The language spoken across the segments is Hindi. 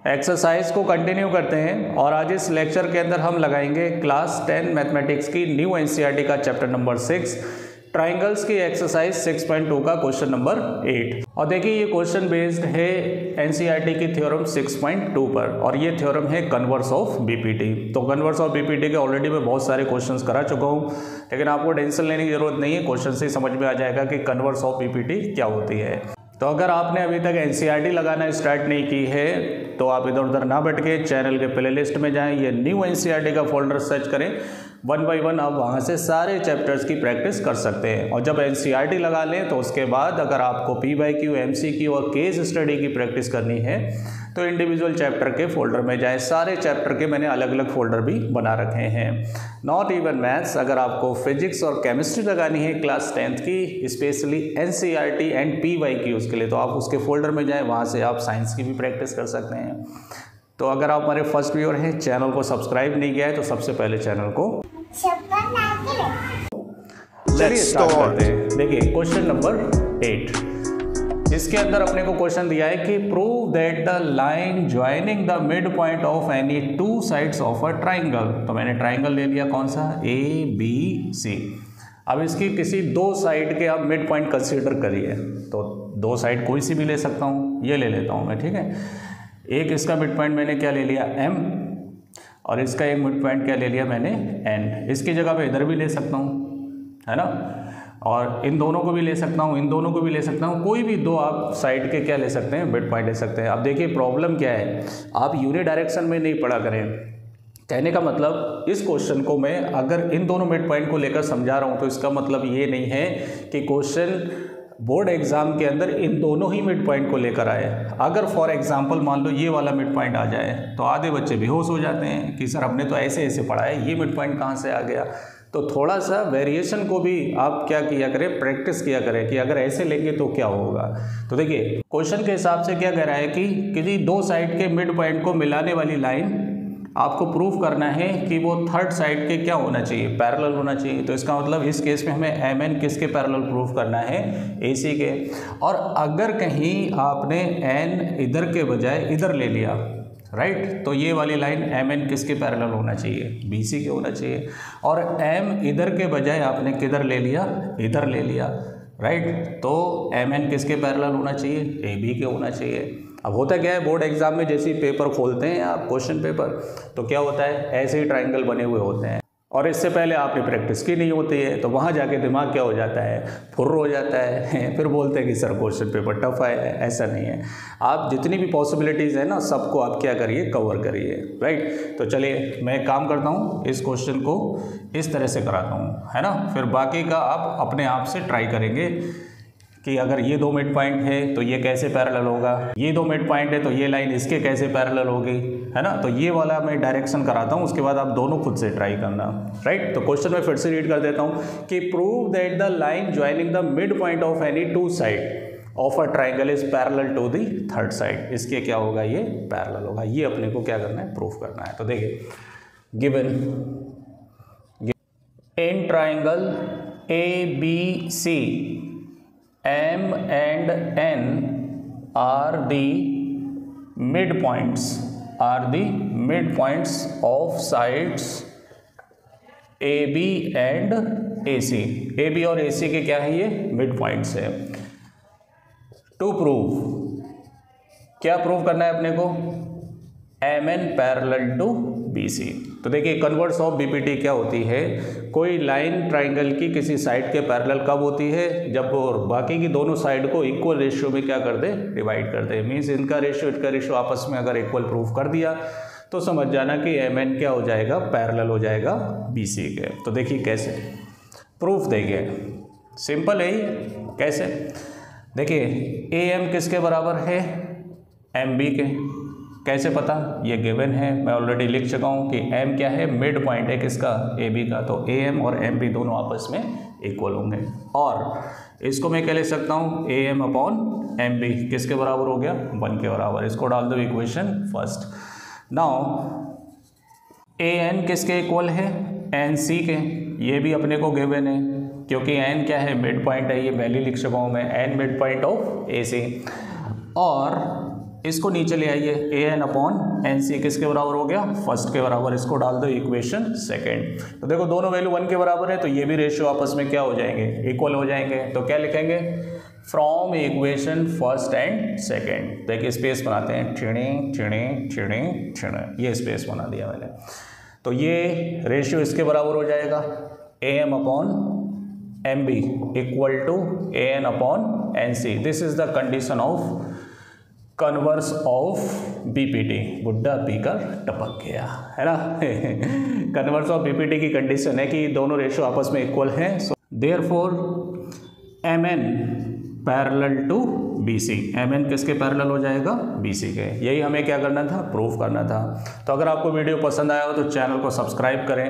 एक्सरसाइज को कंटिन्यू करते हैं और आज इस लेक्चर के अंदर हम लगाएंगे क्लास 10 मैथमेटिक्स की न्यू एनसीईआरटी का चैप्टर नंबर 6 ट्राइंगल्स की एक्सरसाइज 6.2 का क्वेश्चन नंबर 8। और देखिए ये क्वेश्चन बेस्ड है एनसीईआरटी की थ्योरम 6.2 पर और ये थ्योरम है कन्वर्स ऑफ बीपीटी। तो कन्वर्स ऑफ बीपीटी के ऑलरेडी मैं बहुत सारे क्वेश्चंस करा चुका हूँ, लेकिन आपको टेंशन लेने की जरूरत नहीं है, क्वेश्चन से समझ में आ जाएगा कि कन्वर्स ऑफ बीपीटी क्या होती है। तो अगर आपने अभी तक एनसीईआरटी लगाना स्टार्ट नहीं की है तो आप इधर उधर ना भटके, चैनल के प्लेलिस्ट में जाएं, ये न्यू एनसीईआरटी का फोल्डर सर्च करें, 1 बाय 1 आप वहाँ से सारे चैप्टर्स की प्रैक्टिस कर सकते हैं। और जब एनसीईआरटी लगा लें तो उसके बाद अगर आपको PYQ, MCQ और केस स्टडी की प्रैक्टिस करनी है तो इंडिविजुअल चैप्टर के फोल्डर में जाएं। सारे चैप्टर के मैंने अलग अलग फोल्डर भी बना रखे हैं। नॉट इवन मैथ्स, अगर आपको फिजिक्स और केमिस्ट्री लगानी है क्लास 10th की, स्पेशली एनसीईआरटी एंड PYQ के लिए, तो आप उसके फोल्डर में जाएं, वहाँ से आप साइंस की भी प्रैक्टिस कर सकते हैं। तो अगर आप हमारे फर्स्ट व्यूअर हैं, चैनल को सब्सक्राइब नहीं किया है तो सबसे पहले चैनल को चलिए स्टार्ट करते हैं। देखिए क्वेश्चन नंबर 8, इसके अंदर अपने को क्वेश्चन दिया है कि prove that the line joining the mid point of any two sides of a triangle. तो मैंने ट्राइंगल ले लिया, कौन सा, ABC। अब इसकी किसी दो साइड के आप मिड पॉइंट कंसीडर करिए। तो दो साइड कोई सी भी ले सकता हूँ, ये ले लेता हूँ मैं, ठीक है। एक इसका मिड पॉइंट मैंने क्या ले लिया, M, और इसका एक मिड पॉइंट क्या ले लिया मैंने, N। इसकी जगह पे इधर भी ले सकता हूँ, है ना, और इन दोनों को भी ले सकता हूँ, इन दोनों को भी ले सकता हूँ, कोई भी दो आप साइड के क्या ले सकते हैं, मिड पॉइंट ले सकते हैं। अब देखिए प्रॉब्लम क्या है, आप यूनि डायरेक्शन में नहीं पढ़ा करें। कहने का मतलब इस क्वेश्चन को मैं अगर इन दोनों मिड पॉइंट को लेकर समझा रहा हूँ तो इसका मतलब ये नहीं है कि क्वेश्चन बोर्ड एग्जाम के अंदर इन दोनों ही मिड पॉइंट को लेकर आए। अगर फॉर एग्जांपल मान लो ये वाला मिड पॉइंट आ जाए तो आधे बच्चे बेहोश हो जाते हैं कि सर हमने तो ऐसे ऐसे पढ़ा है, ये मिड पॉइंट कहाँ से आ गया। तो थोड़ा सा वेरिएशन को भी आप क्या किया करें, प्रैक्टिस किया करें कि अगर ऐसे लेंगे तो क्या होगा। तो देखिए क्वेश्चन के हिसाब से क्या कह रहा है कि किसी दो साइड के मिड पॉइंट को मिलाने वाली लाइन आपको प्रूफ करना है कि वो थर्ड साइड के क्या होना चाहिए, पैरेलल होना चाहिए। तो इसका मतलब इस केस में हमें MN किसके पैरेलल प्रूफ करना है, AC के। और अगर कहीं आपने N इधर के बजाय इधर ले लिया, राइट, तो ये वाली लाइन MN किसके पैरेलल होना चाहिए, BC के होना चाहिए। और M इधर के बजाय आपने किधर ले लिया, इधर ले लिया, राइट, तो MN किसके पैरेलल होना चाहिए, AB के होना चाहिए। अब होता क्या है, बोर्ड एग्जाम में जैसे ही पेपर खोलते हैं आप, क्वेश्चन पेपर, तो क्या होता है, ऐसे ही ट्राइंगल बने हुए होते हैं और इससे पहले आपने प्रैक्टिस की नहीं होती है, तो वहाँ जाके दिमाग क्या हो जाता है, फुर्र हो जाता है। फिर बोलते हैं कि सर क्वेश्चन पेपर टफ है। ऐसा नहीं है, आप जितनी भी पॉसिबिलिटीज़ है ना सबको आप क्या करिए, कवर करिए, राइट। तो चलिए मैं काम करता हूँ, इस क्वेश्चन को इस तरह से कराता हूँ, है ना, फिर बाकी का आप अपने आप से ट्राई करेंगे कि अगर ये दो मिड पॉइंट है तो ये कैसे पैरेलल होगा, ये दो मिड पॉइंट है तो ये लाइन इसके कैसे पैरेलल होगी, है ना। तो ये वाला मैं डायरेक्शन कराता हूँ, उसके बाद आप दोनों खुद से ट्राई करना, राइट। तो क्वेश्चन में फिर से रीड कर देता हूँ कि prove that the line joining the mid point of any two side of a triangle is parallel to the third side. इसके क्या होगा, ये पैरेलल होगा। ये अपने को क्या करना है, प्रूफ करना है। तो देखिए given in triangle ABC M and N are the midpoints of sides AB and AC। AB और AC के क्या है, ये मिड पॉइंट्स है। टू प्रूव, क्या प्रूव करना है अपने को, MN पैरेलल टू BC। तो देखिए कन्वर्स ऑफ BPT क्या होती है, कोई लाइन ट्राइंगल की किसी साइड के पैरेलल कब होती है, जब और बाकी की दोनों साइड को इक्वल रेशियो में क्या कर दे, डिवाइड कर दे। मीन्स इनका रेशियो आपस में अगर इक्वल प्रूफ कर दिया तो समझ जाना कि MN क्या हो जाएगा, पैरेलल हो जाएगा BC के। तो देखिए कैसे प्रूफ देंगे, सिंपल है ही। कैसे, देखिए AM किसके बराबर है, MB के। कैसे पता, ये गिवन है, मैं ऑलरेडी लिख चुका हूँ कि M क्या है, मिड पॉइंट है किसका, AB का। तो AM और MB दोनों आपस में इक्वल होंगे और इसको मैं क्या ले सकता हूँ, AM अपॉन MB किसके बराबर हो गया, 1 के बराबर। इसको डाल दो इक्वेशन फर्स्ट। नाउ AN किसके इक्वल है, NC के। ये भी अपने को गिवन है क्योंकि N क्या है, मिड पॉइंट है, ये वैल्यू लिख चुका हूँ मैं, N mid point of AC। और इसको नीचे ले आइए, an/nc किसके बराबर हो गया, फर्स्ट के बराबर, इसको डाल दो इक्वेशन सेकेंड। तो देखो दोनों वैल्यू 1 के बराबर है, तो ये भी रेशियो आपस में क्या हो जाएंगे, इक्वल हो जाएंगे। तो क्या लिखेंगे, from equation first and second. देखिए स्पेस बनाते हैं, ये स्पेस बना दिया मैंने। तो ये रेशियो इसके बराबर हो जाएगा am/mb equal to an/nc। This is the condition of converse of BPT. बुड्ढा पीकर टपक गया, है ना। कन्वर्स ऑफ बीपीटी की कंडीशन है कि दोनों रेशियो आपस में इक्वल हैं। So therefore mn parallel to BC, mn किसके पैरेलल हो जाएगा, BC के। यही हमें क्या करना था, प्रूफ करना था। तो अगर आपको वीडियो पसंद आया हो तो चैनल को सब्सक्राइब करें,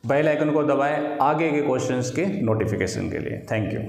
बेल आइकन को दबाएं आगे के क्वेश्चंस के नोटिफिकेशन के लिए। Thank you.